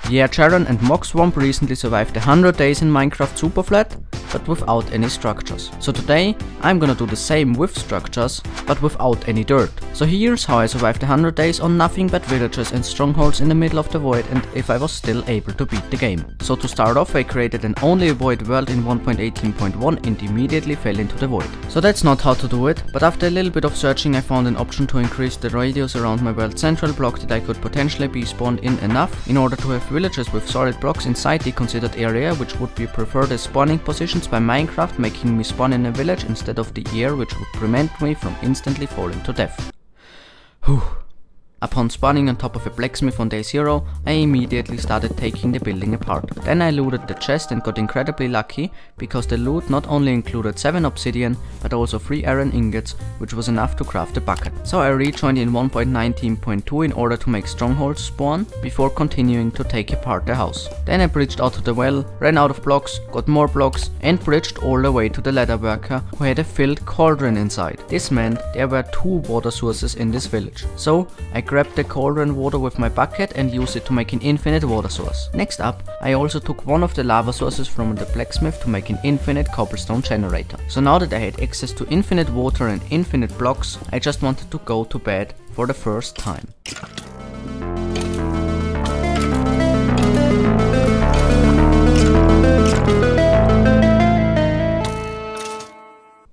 Yeah Jaron and Mogswamp recently survived 100 days in Minecraft Superflat, but without any structures. So today I'm gonna do the same with structures, but without any dirt. So here's how I survived 100 days on nothing but villages and strongholds in the middle of the void, and if I was still able to beat the game. So to start off, I created an only void world in 1.18.1 and immediately fell into the void. So that's not how to do it, but after a little bit of searching I found an option to increase the radius around my world central block that I could potentially be spawned in enough in order to have villages with solid blocks inside the considered area, which would be preferred as spawning positions by Minecraft, making me spawn in a village instead of the air, which would prevent me from instantly falling to death. Whew. Upon spawning on top of a blacksmith on day 0, I immediately started taking the building apart. Then I looted the chest and got incredibly lucky, because the loot not only included 7 obsidian, but also 3 iron ingots, which was enough to craft a bucket. So I rejoined in 1.19.2 in order to make strongholds spawn, before continuing to take apart the house. Then I bridged out to the well, ran out of blocks, got more blocks, and bridged all the way to the ladder worker, who had a filled cauldron inside. This meant there were 2 water sources in this village. So I grabbed the cauldron water with my bucket and used it to make an infinite water source. Next up, I also took one of the lava sources from the blacksmith to make an infinite cobblestone generator. So now that I had access to infinite water and infinite blocks, I just wanted to go to bed for the first time.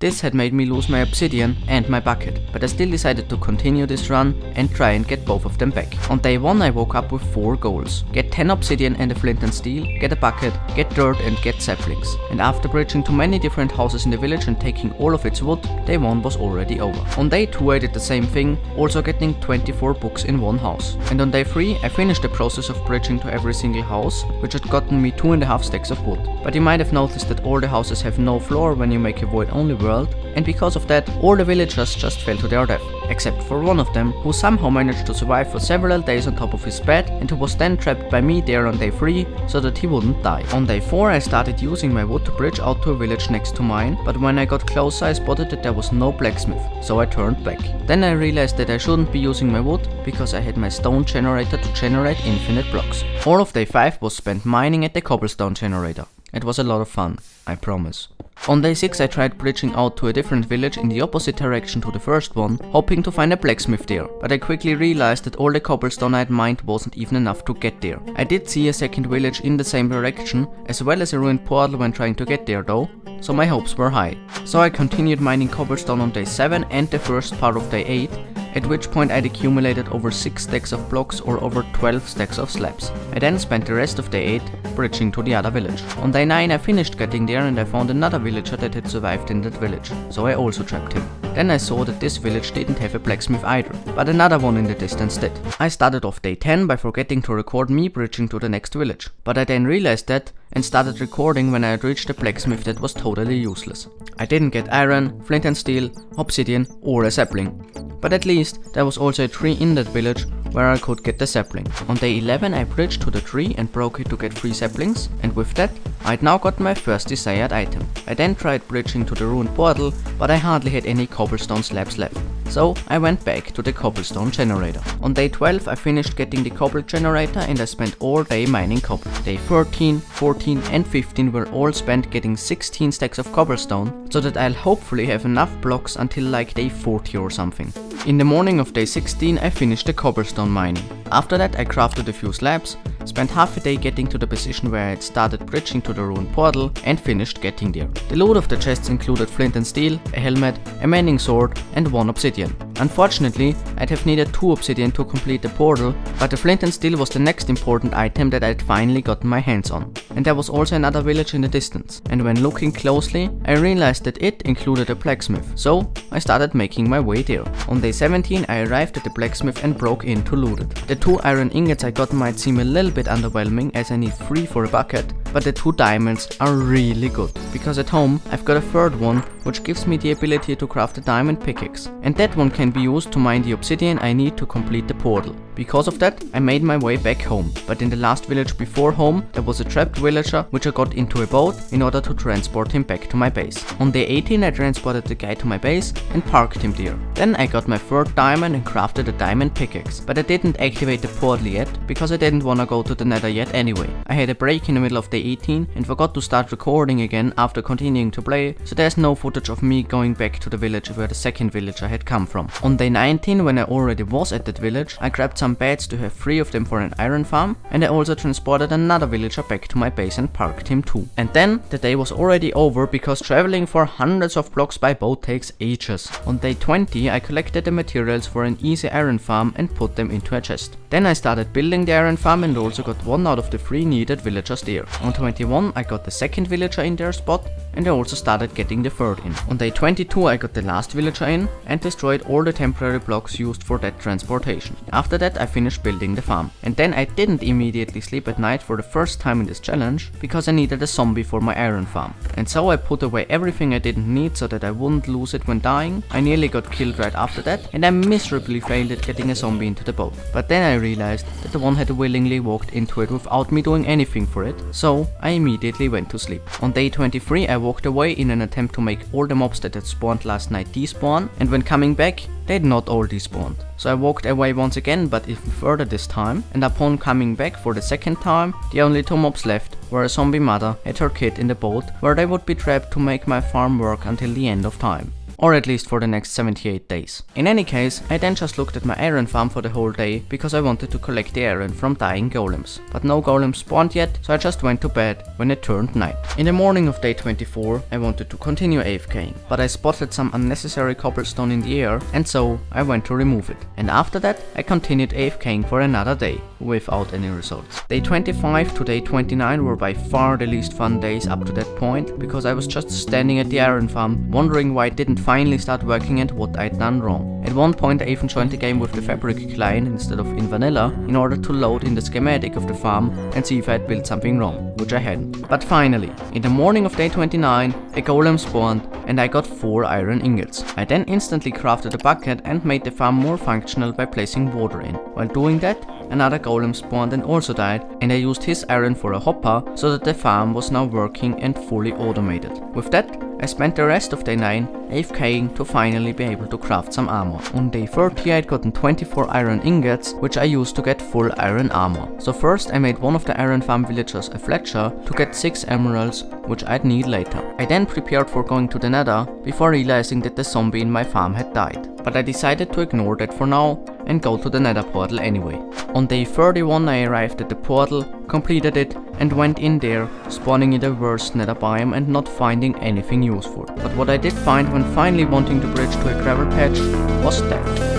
This had made me lose my obsidian and my bucket, but I still decided to continue this run and try and get both of them back. On day 1 I woke up with 4 goals. Get 10 obsidian and a flint and steel, get a bucket, get dirt and get saplings. And after bridging to many different houses in the village and taking all of its wood, day 1 was already over. On day 2 I did the same thing, also getting 24 books in one house. And on day 3 I finished the process of bridging to every single house, which had gotten me 2.5 stacks of wood. But you might have noticed that all the houses have no floor when you make a void only world, and because of that, all the villagers just fell to their death, except for one of them, who somehow managed to survive for several days on top of his bed, and who was then trapped by me there on day 3, so that he wouldn't die. On day 4 I started using my wood to bridge out to a village next to mine, but when I got closer I spotted that there was no blacksmith, so I turned back. Then I realized that I shouldn't be using my wood, because I had my stone generator to generate infinite blocks. All of day 5 was spent mining at the cobblestone generator. It was a lot of fun, I promise. On day 6 I tried bridging out to a different village in the opposite direction to the first one, hoping to find a blacksmith there, but I quickly realized that all the cobblestone I had mined wasn't even enough to get there. I did see a second village in the same direction, as well as a ruined portal when trying to get there though, so my hopes were high. So I continued mining cobblestone on day 7 and the first part of day 8, at which point I'd accumulated over 6 stacks of blocks or over 12 stacks of slabs. I then spent the rest of day 8 bridging to the other village. On day 9 I finished getting there and I found another villager that had survived in that village, so I also trapped him. Then I saw that this village didn't have a blacksmith either, but another one in the distance did. I started off day 10 by forgetting to record me bridging to the next village, but I then realized that and started recording when I had reached a blacksmith that was totally useless. I didn't get iron, flint and steel, obsidian or a sapling. But at least there was also a tree in that village where I could get the sapling. On day 11 I bridged to the tree and broke it to get 3 saplings, and with that I'd now got my first desired item. I then tried bridging to the ruined portal, but I hardly had any cobblestone slabs left. So I went back to the cobblestone generator. On day 12 I finished getting the cobble generator and I spent all day mining cobble. Day 13, 14 and 15 were all spent getting 16 stacks of cobblestone, so that I'll hopefully have enough blocks until like day 40 or something. In the morning of day 16 I finished the cobblestone mining. After that I crafted a few slabs, spent half a day getting to the position where I had started bridging to the ruined portal and finished getting there. The loot of the chests included flint and steel, a helmet, a mending sword and 1 obsidian. Unfortunately, I'd have needed 2 obsidian to complete the portal, but the flint and steel was the next important item that I'd finally gotten my hands on. And there was also another village in the distance, and when looking closely, I realized that it included a blacksmith, so I started making my way there. On day 17 I arrived at the blacksmith and broke in to loot it. The 2 iron ingots I got might seem a little bit underwhelming as I need 3 for a bucket, but the 2 diamonds are really good, because at home I've got a third one which gives me the ability to craft a diamond pickaxe, and that one can be used to mine the obsidian I need to complete the portal. Because of that, I made my way back home, but in the last village before home, there was a trapped villager which I got into a boat in order to transport him back to my base. On day 18 I transported the guy to my base and parked him there. Then I got my third diamond and crafted a diamond pickaxe, but I didn't activate the portal yet because I didn't wanna go to the nether yet anyway. I had a break in the middle of day 18 and forgot to start recording again after continuing to play, so there's no footage of me going back to the village where the second villager had come from. On day 19, when I already was at that village, I grabbed some beds to have 3 of them for an iron farm, and I also transported another villager back to my base and parked him too. And then the day was already over because traveling for hundreds of blocks by boat takes ages. On day 20 I collected the materials for an easy iron farm and put them into a chest. Then I started building the iron farm and also got 1 out of the 3 needed villagers there. On 21 I got the second villager in their spot, and I also started getting the third in. On day 22 I got the last villager in and destroyed all the temporary blocks used for that transportation. After that I finished building the farm. And then I didn't immediately sleep at night for the first time in this challenge because I needed a zombie for my iron farm. And so I put away everything I didn't need so that I wouldn't lose it when dying. I nearly got killed right after that, and I miserably failed at getting a zombie into the boat. But then I realized that the one had willingly walked into it without me doing anything for it, so I immediately went to sleep. On day 23 I walked away in an attempt to make all the mobs that had spawned last night despawn, and when coming back they had not all despawned. So I walked away once again, but even further this time, and upon coming back for the second time, the only 2 mobs left were a zombie mother and her kid in the boat, where they would be trapped to make my farm work until the end of time. Or at least for the next 78 days. In any case, I then just looked at my iron farm for the whole day because I wanted to collect the iron from dying golems. But no golems spawned yet, so I just went to bed when it turned night. In the morning of day 24, I wanted to continue AFKing, but I spotted some unnecessary cobblestone in the air, and so I went to remove it. And after that, I continued AFKing for another day, without any results. Day 25 to day 29 were by far the least fun days up to that point, because I was just standing at the iron farm, wondering why it didn't finally start working and what I'd done wrong. At one point I even joined the game with the fabric client instead of in vanilla in order to load in the schematic of the farm and see if I'd built something wrong, which I hadn't. But finally, in the morning of day 29, a golem spawned and I got 4 iron ingots. I then instantly crafted a bucket and made the farm more functional by placing water in. While doing that, another golem spawned and also died, and I used his iron for a hopper so that the farm was now working and fully automated. With that, I spent the rest of day 9 AFKing to finally be able to craft some armor. On day 30 I'd gotten 24 iron ingots, which I used to get full iron armor. So first I made one of the iron farm villagers a Fletcher to get 6 emeralds, which I'd need later. I then prepared for going to the nether before realizing that the zombie in my farm had died. But I decided to ignore that for now and go to the nether portal anyway. On day 31 I arrived at the portal, completed it and went in there, spawning in the worst nether biome and not finding anything useful. But what I did find when finally wanting to bridge to a gravel patch was death.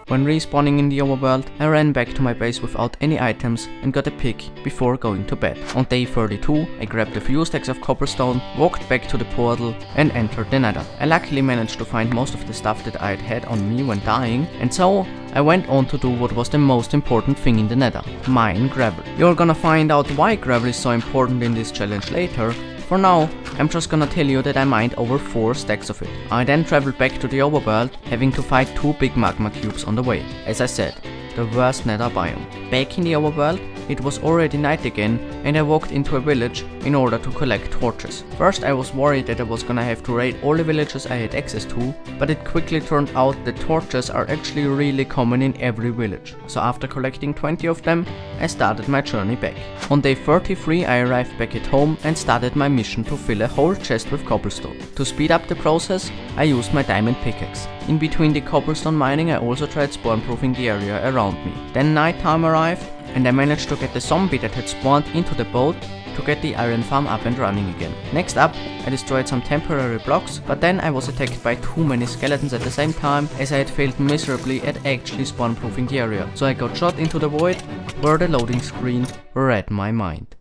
When respawning in the overworld, I ran back to my base without any items and got a pick before going to bed. On day 32, I grabbed a few stacks of cobblestone, walked back to the portal and entered the nether. I luckily managed to find most of the stuff that I had had on me when dying, and so I went on to do what was the most important thing in the nether: mine gravel. You're gonna find out why gravel is so important in this challenge later. For now, I'm just gonna tell you that I mined over 4 stacks of it. I then traveled back to the overworld, having to fight 2 big magma cubes on the way. As I said, the worst nether biome. Back in the overworld, it was already night again and I walked into a village in order to collect torches. First I was worried that I was gonna have to raid all the villages I had access to, but it quickly turned out that torches are actually really common in every village. So after collecting 20 of them, I started my journey back. On day 33 I arrived back at home and started my mission to fill a whole chest with cobblestone. To speed up the process, I used my diamond pickaxe. In between the cobblestone mining I also tried spawn-proofing the area around me. Then nighttime arrived and I managed to get the zombie that had spawned into the boat to get the iron farm up and running again. Next up, I destroyed some temporary blocks, but then I was attacked by too many skeletons at the same time as I had failed miserably at actually spawn-proofing the area. So I got shot into the void where the loading screen read my mind.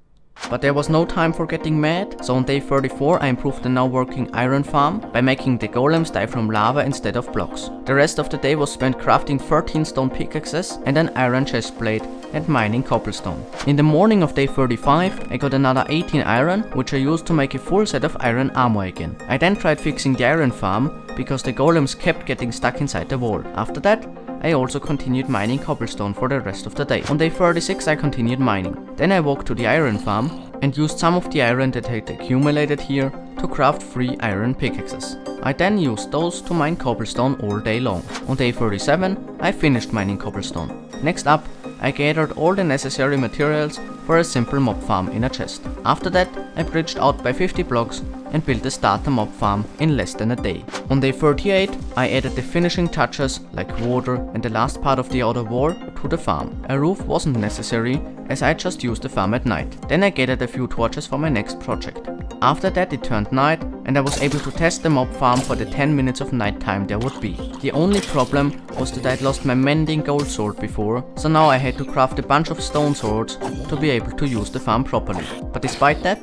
But there was no time for getting mad, so on day 34 I improved the now working iron farm by making the golems die from lava instead of blocks. The rest of the day was spent crafting 13 stone pickaxes and an iron chest plate and mining cobblestone. In the morning of day 35 I got another 18 iron, which I used to make a full set of iron armor again. I then tried fixing the iron farm because the golems kept getting stuck inside the wall. After that I also continued mining cobblestone for the rest of the day. On day 36 I continued mining. Then I walked to the iron farm and used some of the iron that had accumulated here to craft 3 iron pickaxes. I then used those to mine cobblestone all day long. On day 37 I finished mining cobblestone. Next up I gathered all the necessary materials for a simple mob farm in a chest. After that I bridged out by 50 blocks and built a starter mob farm in less than a day. On day 38 I added the finishing touches like water and the last part of the outer wall to the farm. A roof wasn't necessary as I just used the farm at night. Then I gathered a few torches for my next project. After that it turned night and I was able to test the mob farm for the 10 minutes of night time there would be. The only problem was that I'd lost my mending gold sword before, so now I had to craft a bunch of stone swords to be able to use the farm properly. But despite that,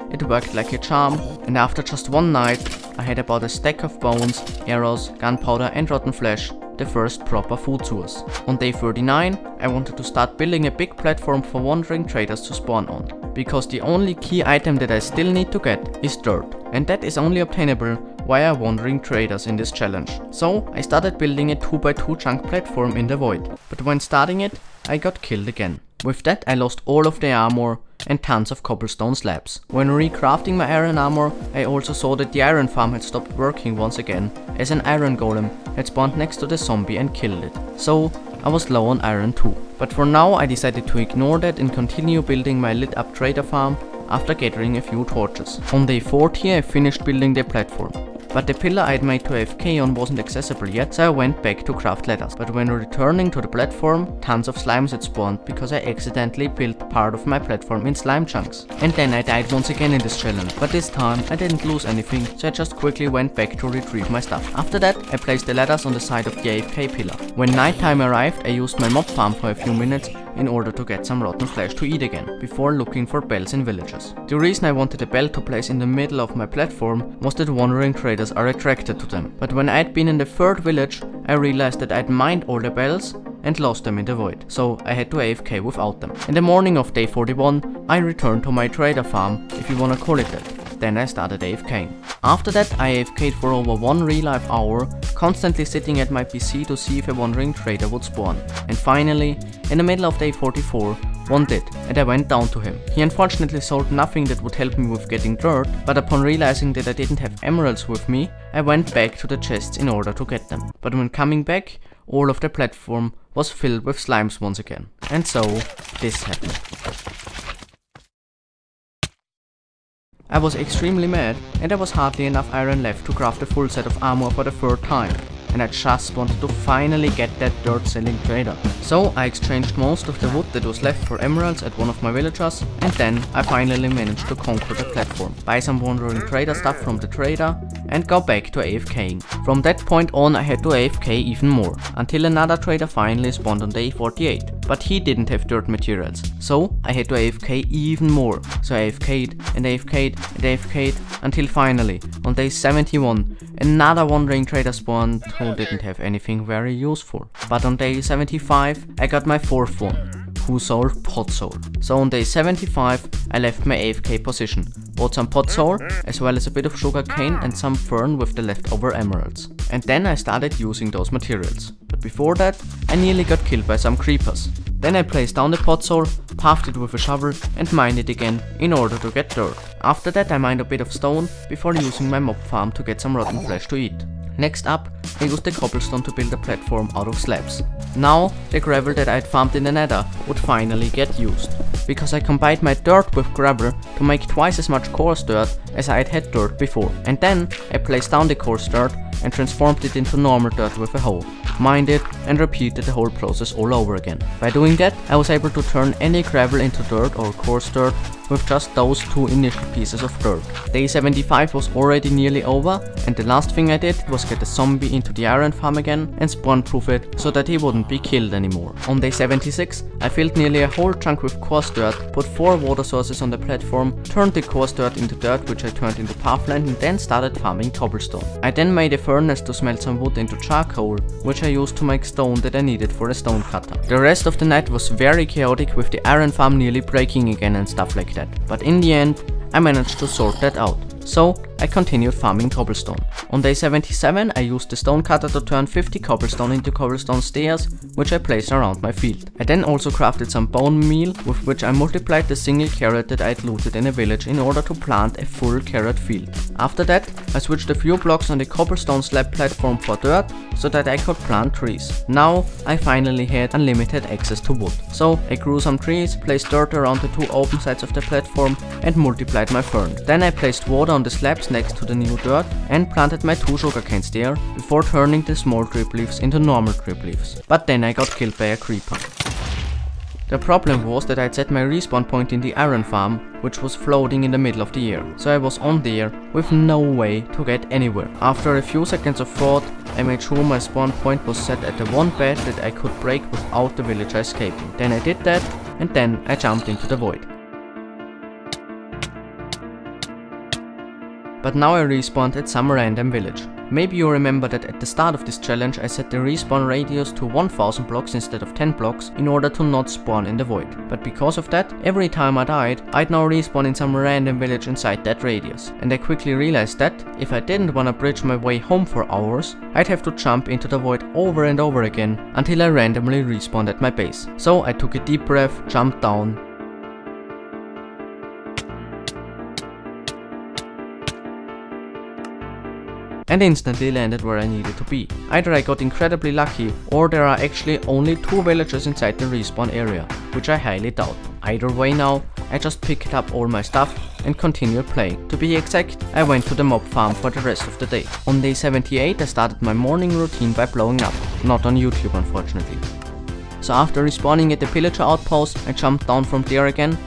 it worked like a charm, and after just one night I had about a stack of bones, arrows, gunpowder and rotten flesh, the first proper food source. On day 39 I wanted to start building a big platform for wandering traders to spawn on, because the only key item that I still need to get is dirt, and that is only obtainable via wandering traders in this challenge. So I started building a 2x2 chunk platform in the void, but when starting it I got killed again. With that I lost all of the armor and tons of cobblestone slabs. When recrafting my iron armor I also saw that the iron farm had stopped working once again, as an iron golem had spawned next to the zombie and killed it. So I was low on iron too. But for now I decided to ignore that and continue building my lit up trader farm after gathering a few torches. On day 40 I finished building the platform. But the pillar I'd made to AFK on wasn't accessible yet, so I went back to craft ladders. But when returning to the platform, tons of slimes had spawned because I accidentally built part of my platform in slime chunks. And then I died once again in this challenge, but this time I didn't lose anything, so I just quickly went back to retrieve my stuff. After that I placed the ladders on the side of the AFK pillar. When nighttime arrived I used my mob farm for a few minutes in order to get some rotten flesh to eat again, before looking for bells in villages. The reason I wanted a bell to place in the middle of my platform was that wandering traders are attracted to them. But when I'd been in the 3rd village, I realized that I'd mined all the bells and lost them in the void, so I had to AFK without them. In the morning of day 41, I returned to my trader farm, if you wanna call it that. Then I started AFKing. After that I AFK'd for over 1 real life hour, constantly sitting at my PC to see if a wandering trader would spawn. And finally, in the middle of day 44, one did, and I went down to him. He unfortunately sold nothing that would help me with getting dirt, but upon realizing that I didn't have emeralds with me, I went back to the chests in order to get them. But when coming back, all of the platform was filled with slimes once again. And so, this happened. I was extremely mad, and there was hardly enough iron left to craft a full set of armor for the 3rd time, and I just wanted to finally get that dirt selling trader. So I exchanged most of the wood that was left for emeralds at one of my villagers, and then I finally managed to conquer the platform, buy some wandering trader stuff from the trader, and go back to AFKing. From that point on I had to AFK even more, until another trader finally spawned on day 48. But he didn't have dirt materials, so I had to AFK even more. So I AFK'd and AFK'd and AFK'd until finally, on day 71, another wandering trader spawned who didn't have anything very useful. But on day 75 I got my 4th one, who sold pot soul. So on day 75 I left my AFK position, bought some pot soul, as well as a bit of sugar cane and some fern with the leftover emeralds. And then I started using those materials. But before that, I nearly got killed by some creepers. Then I placed down the pot soul, pathed it with a shovel and mined it again in order to get dirt. After that I mined a bit of stone before using my mob farm to get some rotten flesh to eat. Next up, I used the cobblestone to build a platform out of slabs. Now, the gravel that I'd farmed in the nether would finally get used, because I combined my dirt with gravel to make twice as much coarse dirt as I'd had dirt before. And then I placed down the coarse dirt and transformed it into normal dirt with a hoe. mined it, and repeated the whole process all over again. By doing that, I was able to turn any gravel into dirt or coarse dirt with just those 2 initial pieces of dirt. Day 75 was already nearly over, and the last thing I did was get a zombie into the iron farm again and spawn proof it so that he wouldn't be killed anymore. On day 76, I filled nearly a whole chunk with coarse dirt, put 4 water sources on the platform, turned the coarse dirt into dirt which I turned into pathland, and then started farming cobblestone. I then made a furnace to smelt some wood into charcoal, which I used to make stone that I needed for a stone cutter. The rest of the night was very chaotic, with the iron farm nearly breaking again and stuff like that. But in the end, I managed to sort that out. So I continued farming cobblestone. On day 77, I used the stone cutter to turn 50 cobblestone into cobblestone stairs, which I placed around my field. I then also crafted some bone meal, with which I multiplied the single carrot that I had looted in a village in order to plant a full carrot field. After that, I switched a few blocks on the cobblestone slab platform for dirt, so that I could plant trees. Now I finally had unlimited access to wood. So I grew some trees, placed dirt around the 2 open sides of the platform, and multiplied my fern. Then I placed water on the slabs next to the new dirt and planted my 2 sugarcanes there before turning the small drip leaves into normal drip leaves. But then I got killed by a creeper. The problem was that I'd set my respawn point in the iron farm, which was floating in the middle of the air, so I was on there with no way to get anywhere. After a few seconds of thought, I made sure my spawn point was set at the one bed that I could break without the villager escaping. Then I did that, and then I jumped into the void. But now I respawned at some random village. Maybe you remember that at the start of this challenge I set the respawn radius to 1000 blocks instead of 10 blocks in order to not spawn in the void. But because of that, every time I died, I'd now respawn in some random village inside that radius. And I quickly realized that, if I didn't wanna bridge my way home for hours, I'd have to jump into the void over and over again until I randomly respawned at my base. So I took a deep breath, jumped down, and instantly landed where I needed to be. Either I got incredibly lucky, or there are actually only 2 villagers inside the respawn area, which I highly doubt. Either way now, I just picked up all my stuff and continued playing. To be exact, I went to the mob farm for the rest of the day. On day 78 I started my morning routine by blowing up, not on YouTube unfortunately. So after respawning at the pillager outpost, I jumped down from there again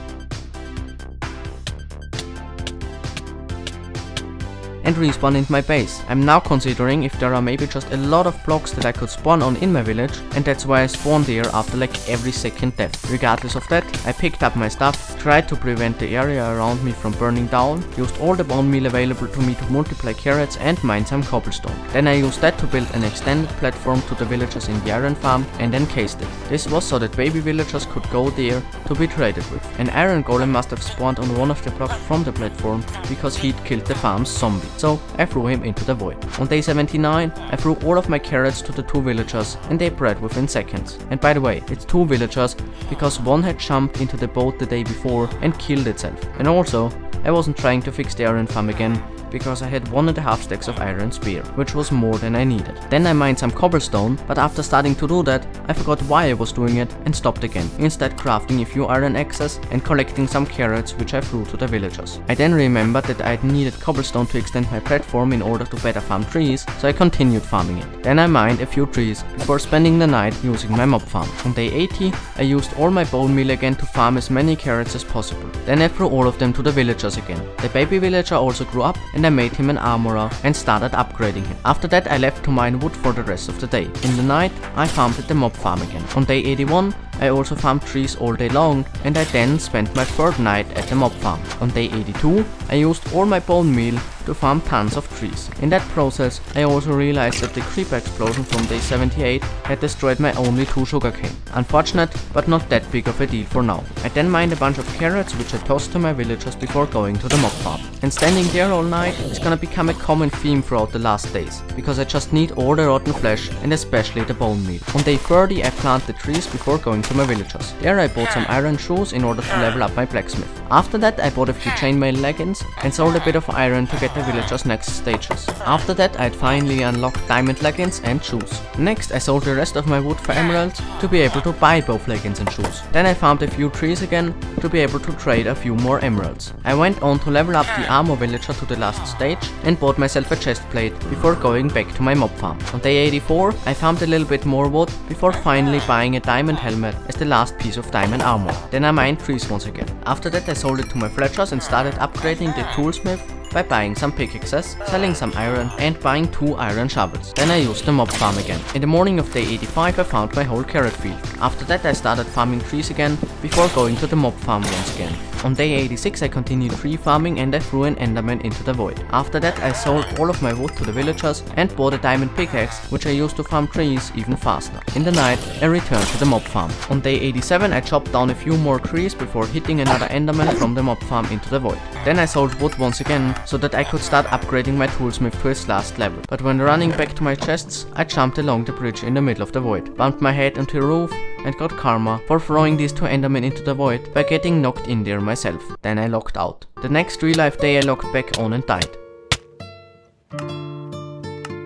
and respawn in my base. I'm now considering if there are maybe just a lot of blocks that I could spawn on in my village, and that's why I spawned there after like every second death. Regardless of that, I picked up my stuff, tried to prevent the area around me from burning down, used all the bone meal available to me to multiply carrots and mine some cobblestone. Then I used that to build an extended platform to the villagers in the iron farm and encased it. This was so that baby villagers could go there to be traded with. An iron golem must have spawned on one of the blocks from the platform because he'd killed the farm's zombie. So I threw him into the void. On day 79, I threw all of my carrots to the 2 villagers and they bred within seconds. And by the way, it's 2 villagers because one had jumped into the boat the day before and killed itself. And also, I wasn't trying to fix the iron farm again, because I had 1.5 stacks of iron spear, which was more than I needed. Then I mined some cobblestone, but after starting to do that, I forgot why I was doing it and stopped again, instead crafting a few iron axes and collecting some carrots which I threw to the villagers. I then remembered that I needed cobblestone to extend my platform in order to better farm trees, so I continued farming it. Then I mined a few trees before spending the night using my mob farm. On day 80, I used all my bone meal again to farm as many carrots as possible. Then I threw all of them to the villagers again. The baby villager also grew up and I made him an armorer and started upgrading him. After that I left to mine wood for the rest of the day. In the night I farmed at the mob farm again. On day 81 I also farmed trees all day long and I then spent my 3rd night at the mob farm. On day 82 I used all my bone meal to farm tons of trees. In that process I also realized that the creeper explosion from day 78 had destroyed my only 2 sugarcane. Unfortunate, but not that big of a deal for now. I then mined a bunch of carrots which I tossed to my villagers before going to the mob farm. And standing there all night is gonna become a common theme throughout the last days, because I just need all the rotten flesh and especially the bone meal. On day 30 I planted trees before going to to my villagers. There I bought some iron shoes in order to level up my blacksmith. After that I bought a few chainmail leggings and sold a bit of iron to get the villagers' next stages. After that I'd finally unlocked diamond leggings and shoes. Next I sold the rest of my wood for emeralds to be able to buy both leggings and shoes. Then I farmed a few trees again to be able to trade a few more emeralds. I went on to level up the armor villager to the last stage and bought myself a chest plate before going back to my mob farm. On day 84 I farmed a little bit more wood before finally buying a diamond helmet as the last piece of diamond armor. Then I mined trees once again. After that I sold it to my villagers and started upgrading the toolsmith by buying some pickaxes, selling some iron and buying 2 iron shovels. Then I used the mob farm again. In the morning of day 85 I found my whole carrot field. After that I started farming trees again before going to the mob farm once again. On day 86 I continued tree farming and I threw an enderman into the void. After that I sold all of my wood to the villagers and bought a diamond pickaxe which I used to farm trees even faster. In the night I returned to the mob farm. On day 87 I chopped down a few more trees before hitting another enderman from the mob farm into the void. Then I sold wood once again so that I could start upgrading my toolsmith to its last level. But when running back to my chests I jumped along the bridge in the middle of the void, bumped my head into the roof and got karma for throwing these 2 endermen into the void by getting knocked in there myself. Then I logged out. The next real life day I logged back on and died.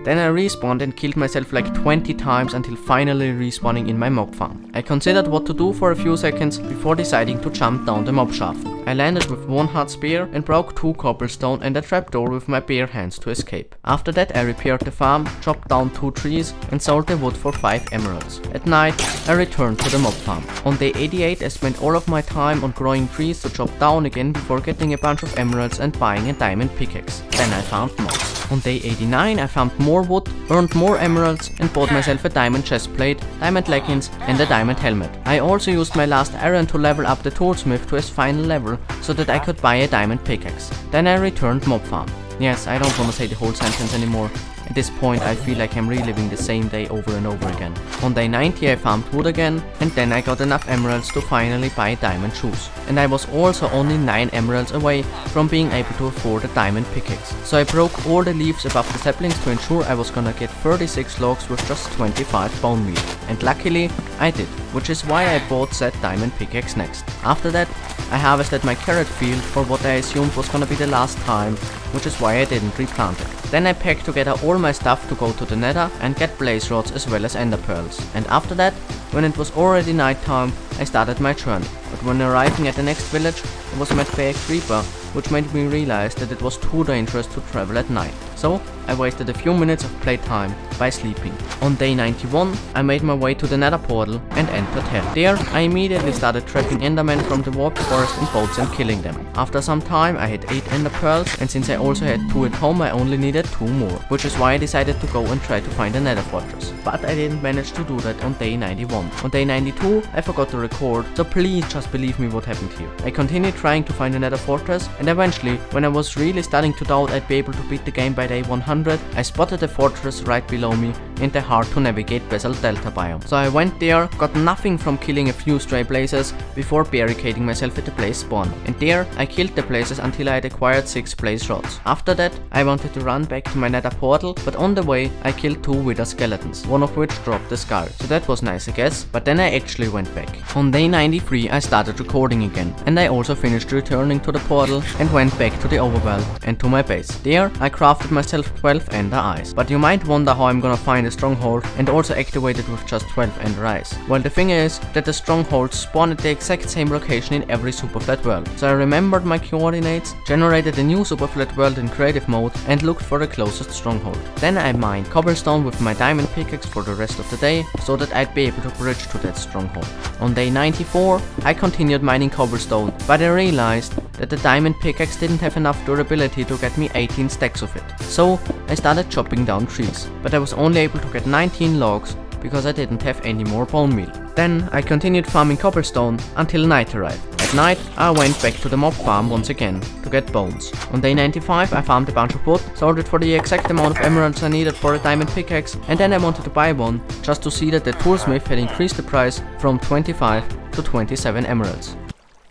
Then I respawned and killed myself like 20 times until finally respawning in my mob farm. I considered what to do for a few seconds before deciding to jump down the mob shaft. I landed with 1 hard spear and broke 2 cobblestone and a trapdoor with my bare hands to escape. After that I repaired the farm, chopped down 2 trees and sold the wood for 5 emeralds. At night I returned to the mob farm. On day 88 I spent all of my time on growing trees to chop down again before getting a bunch of emeralds and buying a diamond pickaxe. Then I found mobs. On day 89 I found more wood, earned more emeralds and bought myself a diamond chestplate, diamond leggings and a diamond helmet. I also used my last iron to level up the toolsmith to his final level so that I could buy a diamond pickaxe. Then I returned mob farm. Yes, I don't want to say the whole sentence anymore. At this point I feel like I'm reliving the same day over and over again. On day 90 I farmed wood again and then I got enough emeralds to finally buy diamond shoes. And I was also only 9 emeralds away from being able to afford a diamond pickaxe. So I broke all the leaves above the saplings to ensure I was gonna get 36 logs with just 25 bone meal. And luckily I did, which is why I bought said diamond pickaxe next. After that I harvested my carrot field for what I assumed was gonna be the last time, which is why I didn't replant it. Then I packed together all my stuff to go to the nether and get blaze rods as well as ender pearls. And after that, when it was already night time, I started my journey. But when arriving at the next village, I was met by a creeper, which made me realize that it was too dangerous to travel at night. So I wasted a few minutes of playtime by sleeping. On day 91, I made my way to the nether portal and entered hell. There, I immediately started trapping endermen from the warped forest in boats and killing them. After some time, I had 8 ender pearls, and since I also had 2 at home, I only needed 2 more, which is why I decided to go and try to find a nether fortress. But I didn't manage to do that on day 91. On day 92, I forgot to record, so please just believe me what happened here. I continued trying to find a nether fortress, and eventually, when I was really starting to doubt I'd be able to beat the game by day 100, I spotted a fortress right below me in the hard to navigate Basalt Delta biome. So I went there, got nothing from killing a few stray blazes before barricading myself at the blaze spawn. And there I killed the blazes until I had acquired 6 blaze rods. After that I wanted to run back to my nether portal, but on the way I killed 2 wither skeletons, one of which dropped the skull. So that was nice I guess, but then I actually went back. On day 93 I started recording again, and I also finished returning to the portal and went back to the overworld and to my base. There I crafted myself 12 ender eyes. But you might wonder how I'm gonna find a stronghold and also activate it with just 12 ender eyes. Well, the thing is that the strongholds spawn at the exact same location in every super flat world. So I remembered my coordinates, generated a new super flat world in creative mode and looked for the closest stronghold. Then I mined cobblestone with my diamond pickaxe for the rest of the day so that I'd be able to bridge to that stronghold. On day 94 I continued mining cobblestone, but I realized that the diamond pickaxe didn't have enough durability to get me 18 stacks of it. So I started chopping down trees, but I was only able to get 19 logs because I didn't have any more bone meal. Then I continued farming cobblestone until night arrived. At night I went back to the mob farm once again to get bones. On day 95 I farmed a bunch of wood, sold it for the exact amount of emeralds I needed for a diamond pickaxe, and then I wanted to buy one just to see that the toolsmith had increased the price from 25 to 27 emeralds.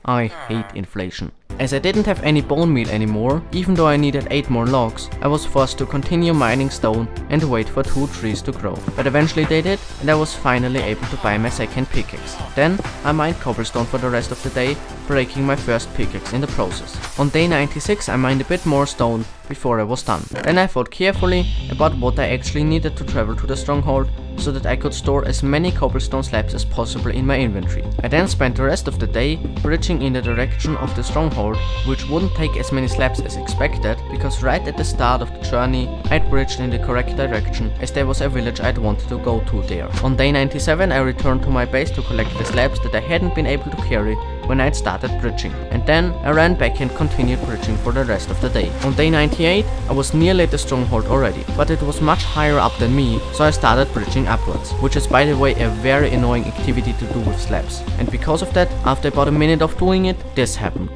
I hate inflation. As I didn't have any bone meal anymore, even though I needed 8 more logs, I was forced to continue mining stone and wait for 2 trees to grow. But eventually they did, and I was finally able to buy my second pickaxe. Then I mined cobblestone for the rest of the day, breaking my first pickaxe in the process. On day 96 I mined a bit more stone before I was done. Then I thought carefully about what I actually needed to travel to the stronghold, so that I could store as many cobblestone slabs as possible in my inventory. I then spent the rest of the day bridging in the direction of the stronghold, which wouldn't take as many slabs as expected, because right at the start of the journey I'd bridged in the correct direction, as there was a village I'd wanted to go to there. On day 97 I returned to my base to collect the slabs that I hadn't been able to carry when I'd started bridging, and then I ran back and continued bridging for the rest of the day. On day 98 I was nearly at the stronghold already, but it was much higher up than me, so I started bridging upwards, which is by the way a very annoying activity to do with slabs. And because of that, after about a minute of doing it, this happened.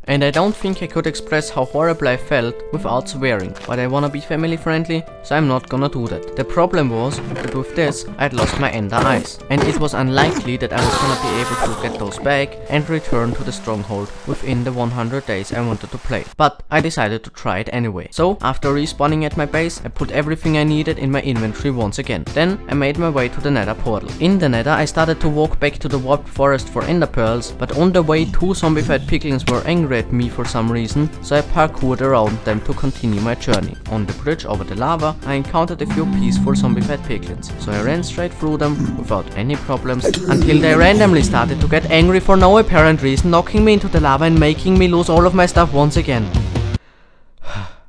And I don't think I could express how horrible I felt without swearing, but I wanna be family friendly, so I'm not gonna do that. The problem was that with this I'd lost my ender eyes, and it was unlikely that I was gonna be able to get those back and return to the stronghold within the 100 days I wanted to play. But I decided to try it anyway. So after respawning at my base, I put everything I needed in my inventory once again. Then I made my way to the nether portal. In the nether I started to walk back to the warped forest for ender pearls, but on the way 2 zombified piglins were angry at me for some reason, so I parkoured around them to continue my journey. On the bridge over the lava I encountered a few peaceful zombified piglins, so I ran straight through them without any problems until they randomly started to get angry for no apparent reason, knocking me into the lava and making me lose all of my stuff once again.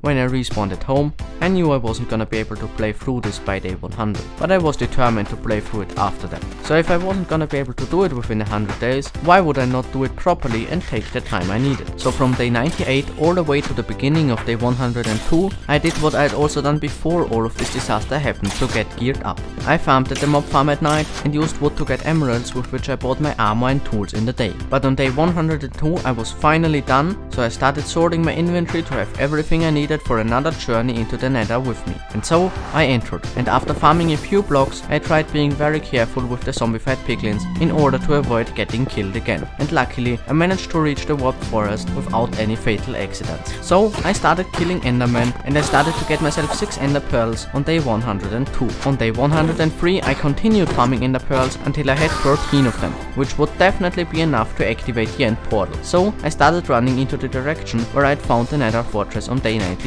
When I respawned at home, I knew I wasn't gonna be able to play through this by day 100, but I was determined to play through it after that. So if I wasn't gonna be able to do it within 100 days, why would I not do it properly and take the time I needed? So from day 98 all the way to the beginning of day 102, I did what I had also done before all of this disaster happened, to get geared up. I farmed at the mob farm at night and used wood to get emeralds, with which I bought my armor and tools in the day. But on day 102 I was finally done, so I started sorting my inventory to have everything I needed for another journey into the nether with me. And so I entered, and after farming a few blocks I tried being very careful with the zombified piglins in order to avoid getting killed again. And luckily I managed to reach the warped forest without any fatal accidents. So I started killing endermen, and I started to get myself 6 ender pearls on day 102. On day 103 I continued farming ender pearls until I had 13 of them, which would definitely be enough to activate the end portal. So I started running into the direction where I'd found the nether fortress on day 92.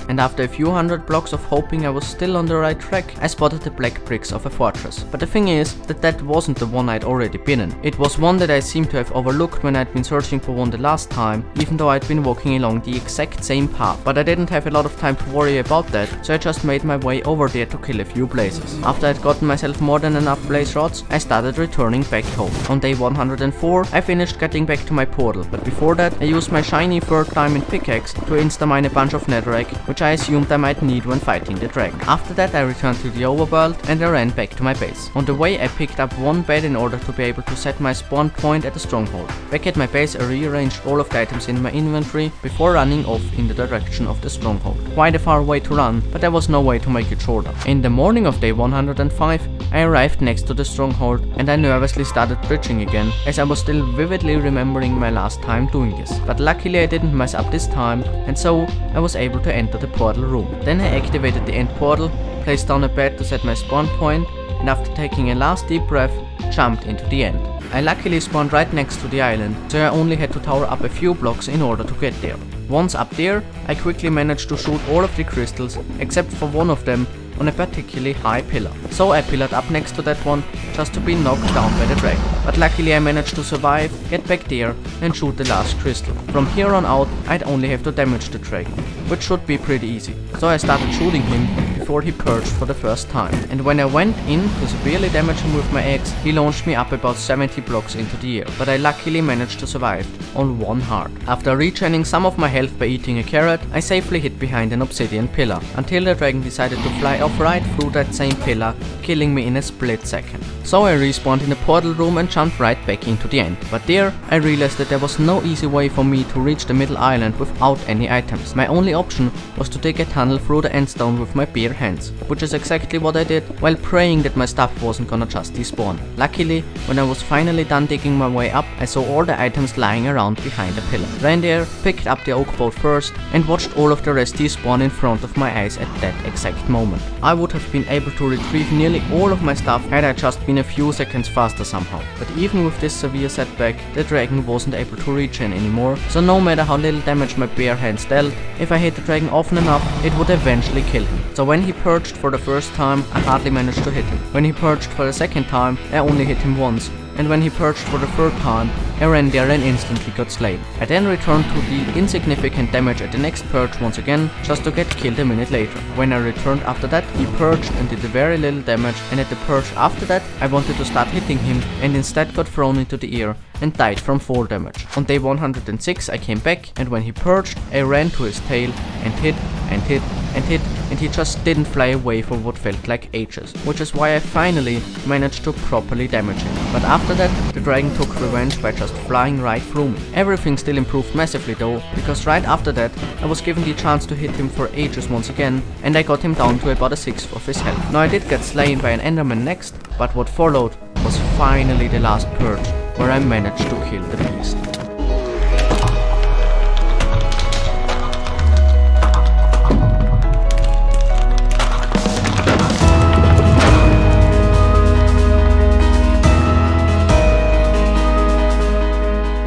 And after a few hundred blocks of hoping I was still on the right track, I spotted the black bricks of a fortress. But the thing is that that wasn't the one I'd already been in. It was one that I seemed to have overlooked when I'd been searching for one the last time, even though I'd been walking along the exact same path. But I didn't have a lot of time to worry about that, so I just made my way over there to kill a few blazes. After I'd gotten myself more than enough blaze rods, I started returning back home. On day 104 I finished getting back to my portal, but before that I used my shiny 3rd diamond pickaxe to insta-mine a bunch of netherrack, which I assumed I might need when fighting the dragon. After that I returned to the overworld and I ran back to my base. On the way I picked up 1 bed in order to be able to set my spawn point at the stronghold. Back at my base I rearranged all of the items in my inventory before running off in the direction of the stronghold. Quite a far way to run, but there was no way to make it shorter. In the morning of day 105 I arrived next to the stronghold, and I nervously started bridging again, as I was still vividly remembering my last time doing this. But luckily I didn't mess up this time, and so I was able to enter the portal room. Then I activated the end portal, placed down a bed to set my spawn point, and after taking a last deep breath, jumped into the end. I luckily spawned right next to the island, so I only had to tower up a few blocks in order to get there. Once up there, I quickly managed to shoot all of the crystals, except for one of them, on a particularly high pillar. So I pillared up next to that one, just to be knocked down by the dragon. But luckily I managed to survive, get back there, and shoot the last crystal. From here on out, I'd only have to damage the dragon, which should be pretty easy. So I started shooting him before he purged for the first time. And when I went in to severely damage him with my axe, he launched me up about 70 blocks into the air. But I luckily managed to survive on 1 heart. After regaining some of my health by eating a carrot, I safely hid behind an obsidian pillar, until the dragon decided to fly off right through that same pillar, killing me in a split second. So I respawned in the portal room and jumped right back into the end. But there, I realized that there was no easy way for me to reach the middle island without any items. My only option was to dig a tunnel through the endstone with my bare hands, which is exactly what I did, while praying that my stuff wasn't gonna just despawn. Luckily, when I was finally done digging my way up, I saw all the items lying around behind a pillar. Ran there, picked up the oak bolt first, and watched all of the rest despawn in front of my eyes at that exact moment. I would have been able to retrieve nearly all of my stuff had I just been a few seconds faster somehow. But even with this severe setback, the dragon wasn't able to regen anymore, so no matter how little damage my bare hands dealt, if I hit the dragon often enough, it would eventually kill him. So when he purged for the first time, I hardly managed to hit him. When he purged for the second time, I only hit him once. And when he purged for the third time, I ran there and instantly got slain. I then returned to the insignificant damage at the next purge once again, just to get killed a minute later. When I returned after that, he purged and did very little damage, and at the purge after that, I wanted to start hitting him and instead got thrown into the air and died from 4 damage. On day 106 I came back, and when he purged, I ran to his tail and hit and hit and hit, and he just didn't fly away for what felt like ages, which is why I finally managed to properly damage him. But after that, the dragon took revenge by just flying right through me. Everything still improved massively though, because right after that, I was given the chance to hit him for ages once again, and I got him down to about 1/6 of his health. Now I did get slain by an enderman next, but what followed was finally the last purge, where I managed to kill the beast.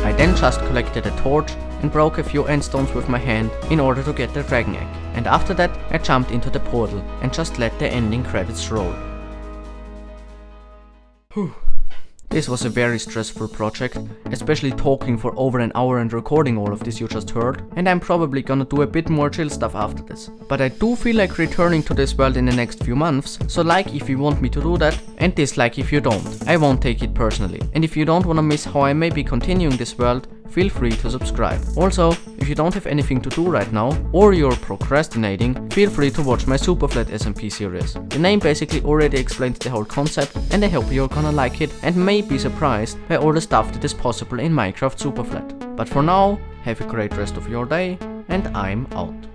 I then just collected a torch and broke a few endstones with my hand in order to get the dragon egg, and after that I jumped into the portal and just let the ending credits roll. This was a very stressful project, especially talking for over an hour and recording all of this you just heard, and I'm probably gonna do a bit more chill stuff after this. But I do feel like returning to this world in the next few months, so like if you want me to do that, and dislike if you don't. I won't take it personally. And if you don't wanna miss how I may be continuing this world, feel free to subscribe. Also, if you don't have anything to do right now, or you're procrastinating, feel free to watch my Superflat SMP series. The name basically already explains the whole concept, and I hope you're gonna like it and may be surprised by all the stuff that is possible in Minecraft Superflat. But for now, have a great rest of your day, and I'm out.